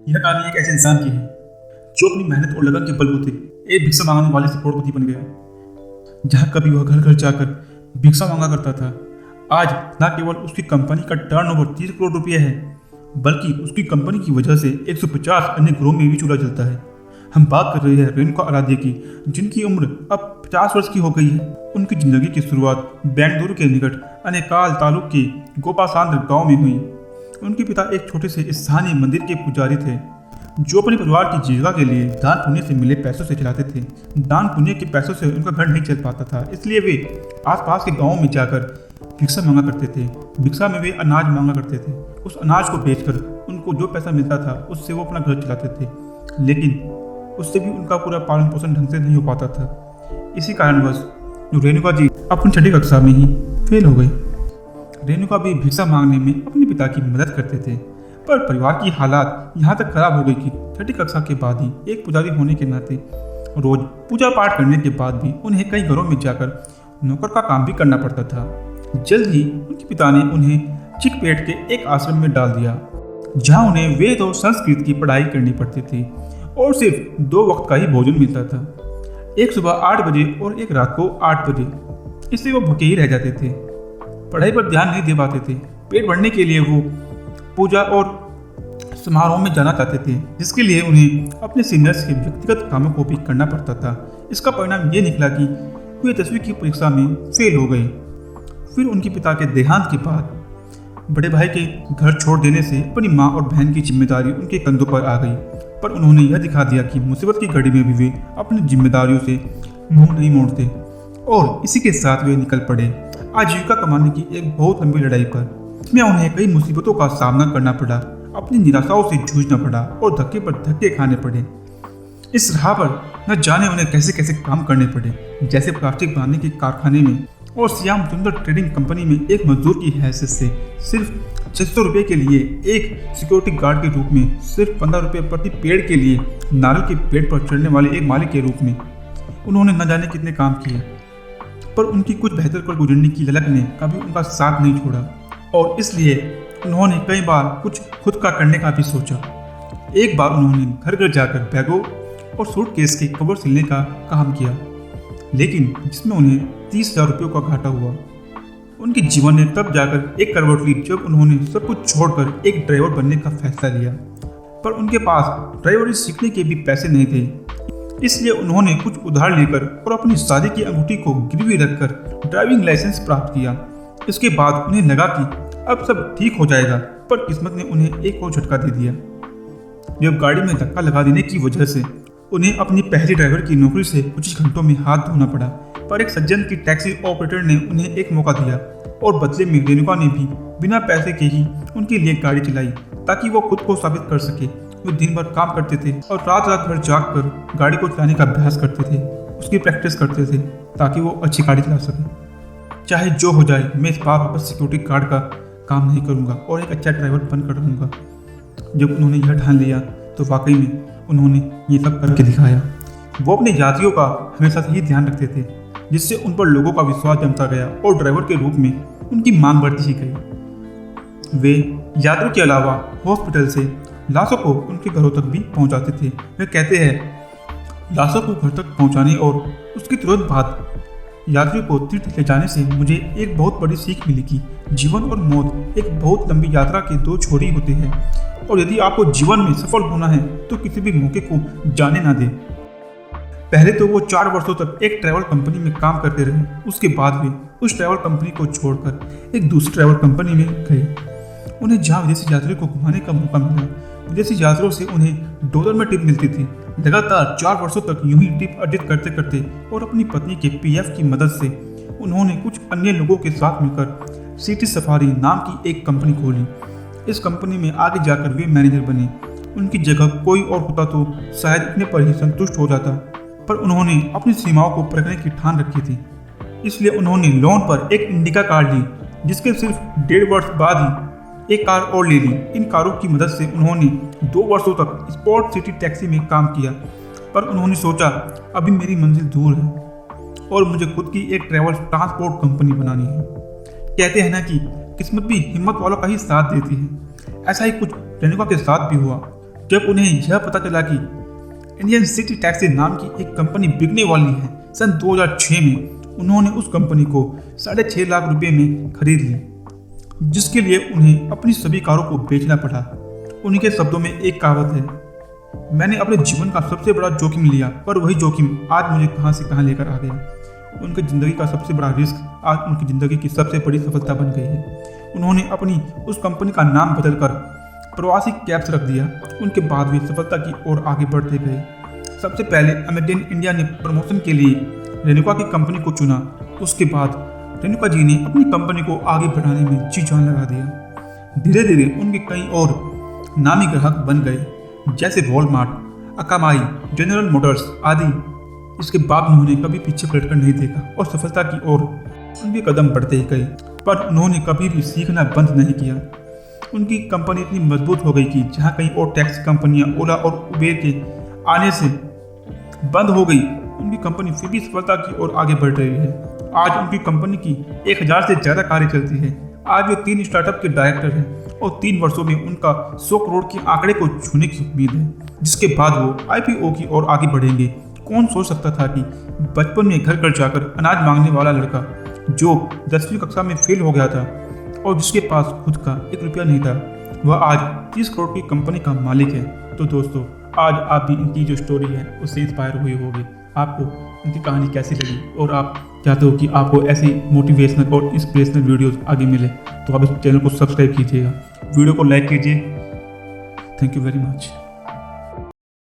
यह कहानी एक ऐसे इंसान की है जो अपनी मेहनत और लगन के बलबूते एक भिक्षा मांगने वाले से करोड़पति बन गया। जहाँ कभी वह घर घर जाकर भिक्षा मांगा करता था, आज न केवल उसकी कंपनी का टर्नओवर 30 करोड़ रुपये है, बल्कि उसकी कंपनी की वजह से 150 अन्य घरों में भी चूल्हा जलता है। हम बात कर रहे हैं रेणुका आराध्य की, जिनकी उम्र अब 50 वर्ष की हो गई है। उनकी जिंदगी की शुरुआत बेंगलुरु के निकट अनेकाल तालुक के गोपासांद्र गांव में हुई। उनके पिता एक छोटे से स्थानीय मंदिर के पुजारी थे, जो अपने परिवार की जीविका के लिए दान पुण्य से मिले पैसों से चलाते थे। दान पुण्य के पैसों से उनका घर नहीं चल पाता था, इसलिए वे आसपास के गांवों में जाकर भिक्षा मांगा करते थे। भिक्षा में वे अनाज मांगा करते थे। उस अनाज को बेचकर उनको जो पैसा मिलता था, उससे वो अपना घर चलाते थे, लेकिन उससे भी उनका पूरा पालन पोषण ढंग से नहीं हो पाता था। इसी कारणवश रेणुका जी अपनी छठी कक्षा में ही फेल हो गई। रेणुका भी भिक्षा मांगने में अपने पिता की मदद करते थे, पर परिवार की हालात यहाँ तक खराब हो गई कि छठी कक्षा के बाद ही एक पुजारी होने के नाते रोज पूजा पाठ करने के बाद भी उन्हें कई घरों में जाकर नौकर का काम भी करना पड़ता था। जल्द ही उनके पिता ने उन्हें चिकपेट के एक आश्रम में डाल दिया, जहाँ उन्हें वेद और संस्कृत की पढ़ाई करनी पड़ती थी और सिर्फ 2 वक्त का ही भोजन मिलता था, एक सुबह 8 बजे और एक रात को 8 बजे। इससे वो भूखे ही रह जाते थे, पढ़ाई पर ध्यान नहीं दे पाते थे। पेट भरने के लिए वो पूजा और समारोह में जाना चाहते थे, जिसके लिए उन्हें अपने सीनियर्स के व्यक्तिगत कामों को भी करना पड़ता था। इसका परिणाम ये निकला कि वे 10वीं की परीक्षा में फेल हो गए। फिर उनके पिता के देहांत के बाद बड़े भाई के घर छोड़ देने से अपनी माँ और बहन की जिम्मेदारी उनके कंधों पर आ गई, पर उन्होंने यह दिखा दिया कि मुसीबत की घड़ी में भी वे अपनी जिम्मेदारियों से मुंह नहीं मोड़ते, और इसी के साथ वे निकल पड़े आजीविका कमाने की एक बहुत लंबी लड़ाई पर। इसमें उन्हें कई मुसीबतों का सामना करना पड़ा, अपनी निराशाओं से जूझना पड़ा और धक्के पर धक्के खाने पड़े। इस राह पर न जाने उन्हें कैसे कैसे काम करने पड़े, जैसे प्लास्टिक बनाने के कारखाने में और श्याम सुंदर ट्रेडिंग कंपनी में एक मजदूर की हैसियत से सिर्फ 600 रुपये के लिए, एक सिक्योरिटी गार्ड के रूप में सिर्फ 15 रुपये प्रति पेड़ के लिए, नारियल के पेड़ पर चढ़ने वाले एक मालिक के रूप में। उन्होंने न जाने कितने काम किए, पर उनकी कुछ बेहतर कर गुजरने की ललक ने कभी उनका साथ नहीं छोड़ा, और इसलिए उन्होंने कई बार कुछ खुद का करने का भी सोचा। एक बार उन्होंने घर घर जाकर बैगों और सूटकेस के कवर सिलने का काम किया, लेकिन जिसमें उन्हें 30,000 रुपयों का घाटा हुआ। उनके जीवन ने तब जाकर एक करवट ली जब उन्होंने सब कुछ छोड़कर एक ड्राइवर बनने का फैसला लिया, पर उनके पास ड्राइवरी सीखने के भी पैसे नहीं थे। इसलिए उन्होंने कुछ उधार लेकर और अपनी शादी की अंगूठी को गिरवी रखकर ड्राइविंग लाइसेंस प्राप्त किया। इसके बाद उन्हें लगा कि अब सब ठीक हो जाएगा, पर किस्मत ने उन्हें एक और झटका दे दिया, जब गाड़ी में धक्का लगा देने की वजह से उन्हें अपनी पहली ड्राइवर की नौकरी से कुछ ही घंटों में हाथ धोना पड़ा। पर एक सज्जन की टैक्सी ऑपरेटर ने उन्हें एक मौका दिया, और बदले में रेणुका ने भी बिना पैसे के ही उनके लिए गाड़ी चलाई, ताकि वो खुद को साबित कर सके। वे दिन भर काम करते थे और रात रात भर जाग कर गाड़ी को चलाने का अभ्यास करते थे, उसकी प्रैक्टिस करते थे, ताकि वो अच्छी गाड़ी चला सके। चाहे जो हो जाए, मैं इस बार वापस सिक्योरिटी गार्ड का काम नहीं करूँगा और एक अच्छा ड्राइवर बनकर रहूँगा। जब उन्होंने यह ठान लिया तो वाकई में उन्होंने ये सब करके दिखाया। वो अपने यात्रियों का हमेशा से ही ध्यान रखते थे, जिससे उन पर लोगों का विश्वास जमता गया और ड्राइवर के रूप में उनकी मांग बढ़ती ही गई। वे यात्रियों के अलावा हॉस्पिटल से लाशों को उनके घरों तक भी पहुंचाते थे। वे कहते हैं, लाशों को घर तक पहुंचाने और उसके तुरंत बाद यात्रियों को तीर्थ ले जाने से मुझे एक बहुत बड़ी सीख मिली कि जीवन और मौत एक बहुत लंबी यात्रा के 2 छोर ही होते हैं, और यदि आपको जीवन में सफल होना है तो किसी भी मौके को जाने ना दें। पहले तो वो 4 वर्षों तक एक ट्रैवल कंपनी में काम करते रहे। उसके बाद वे उस ट्रैवल कंपनी को छोड़कर एक दूसरी ट्रैवल कंपनी में गए। उन्हें जहाँ विदेशी यात्रियों को घुमाने का मौका मिला, विदेशी यात्रियों से उन्हें डॉलर में टिप मिलती थी। लगातार 4 वर्षों तक यूं ही टिप अर्जित करते करते और अपनी पत्नी के पीएफ की मदद से उन्होंने कुछ अन्य लोगों के साथ मिलकर सिटी सफारी नाम की एक कंपनी खोली। इस कंपनी में आगे जाकर वे मैनेजर बने। उनकी जगह कोई और होता तो शायद इतने पर ही संतुष्ट हो जाता, पर उन्होंने अपनी सीमाओं को परखने की ठान रखी थी। इसलिए उन्होंने लोन पर एक इंडिका कार ली, जिसके सिर्फ 1.5 वर्ष बाद ही एक कार और ले ली। इन कारों की मदद से उन्होंने 2 वर्षों तक स्पोर्ट सिटी टैक्सी में काम किया, पर उन्होंने सोचा अभी मेरी मंजिल दूर है और मुझे खुद की एक ट्रैवल ट्रांसपोर्ट कंपनी बनानी है। कहते हैं ना कि किस्मत भी हिम्मत वालों का ही साथ देती है। ऐसा ही कुछ रेणुका के साथ भी हुआ। जब उन्हें यह पता चला कि इंडियन सिटी टैक्सी नाम की एक कंपनी बिकने वाली है, सन 2006 में उन्होंने उस कंपनी को 6.5 लाख रुपए में खरीद ली, जिसके लिए उन्हें अपनी सभी कारों को बेचना पड़ा। उन्हीं के शब्दों में एक कहावत है, मैंने अपने जीवन का सबसे बड़ा जोखिम लिया, पर वही जोखिम आज मुझे कहां से कहां लेकर आ गया। उनकी ज़िंदगी का सबसे बड़ा रिस्क आज उनकी ज़िंदगी की सबसे बड़ी सफलता बन गई है। उन्होंने अपनी उस कंपनी का नाम बदलकर प्रवासी कैब्स रख दिया। उनके बाद भी सफलता की ओर आगे बढ़ते गए। सबसे पहले अमेजन इंडिया ने प्रमोशन के लिए रेणुका की कंपनी को चुना। उसके बाद रेणुका जी ने अपनी कंपनी को आगे बढ़ाने में जी जान लगा दिया। धीरे धीरे उनके कई और नामी ग्राहक बन गए, जैसे वॉलमार्ट, अकामाई, जनरल मोटर्स आदि। इसके बाद उन्होंने कभी पीछे पलटकर नहीं देखा और सफलता की ओर उनके कदम बढ़ते ही गए, पर उन्होंने कभी भी सीखना बंद नहीं किया। उनकी कंपनी इतनी मजबूत हो गई कि जहां कई और टैक्सी कंपनियां ओला और उबेर के आने से बंद हो गई, उनकी कंपनी फिर भी सफलता की ओर आगे बढ़ रही है। आज उनकी कंपनी की 1000 से ज़्यादा कारें चलती है। आज वे 3 स्टार्टअप के डायरेक्टर हैं और 3 वर्षों में उनका 100 करोड़ के आंकड़े को छूने की उम्मीद है, जिसके बाद वो IPO की ओर आगे बढ़ेंगे। कौन सोच सकता था कि बचपन में घर घर जाकर अनाज मांगने वाला लड़का जो 10वीं कक्षा में फेल हो गया था और जिसके पास खुद का 1 रुपया नहीं था, वह आज 30 करोड़ की कंपनी का मालिक है। तो दोस्तों, आज आप भी इनकी जो स्टोरी है उससे इंस्पायर हुए होंगे। आपको इनकी कहानी कैसी लगी और आप चाहते हो कि आपको ऐसी मोटिवेशनल और इंस्पिरेशनल वीडियोस आगे मिले, तो आप इस चैनल को सब्सक्राइब कीजिएगा, वीडियो को लाइक कीजिए। Thank you very much.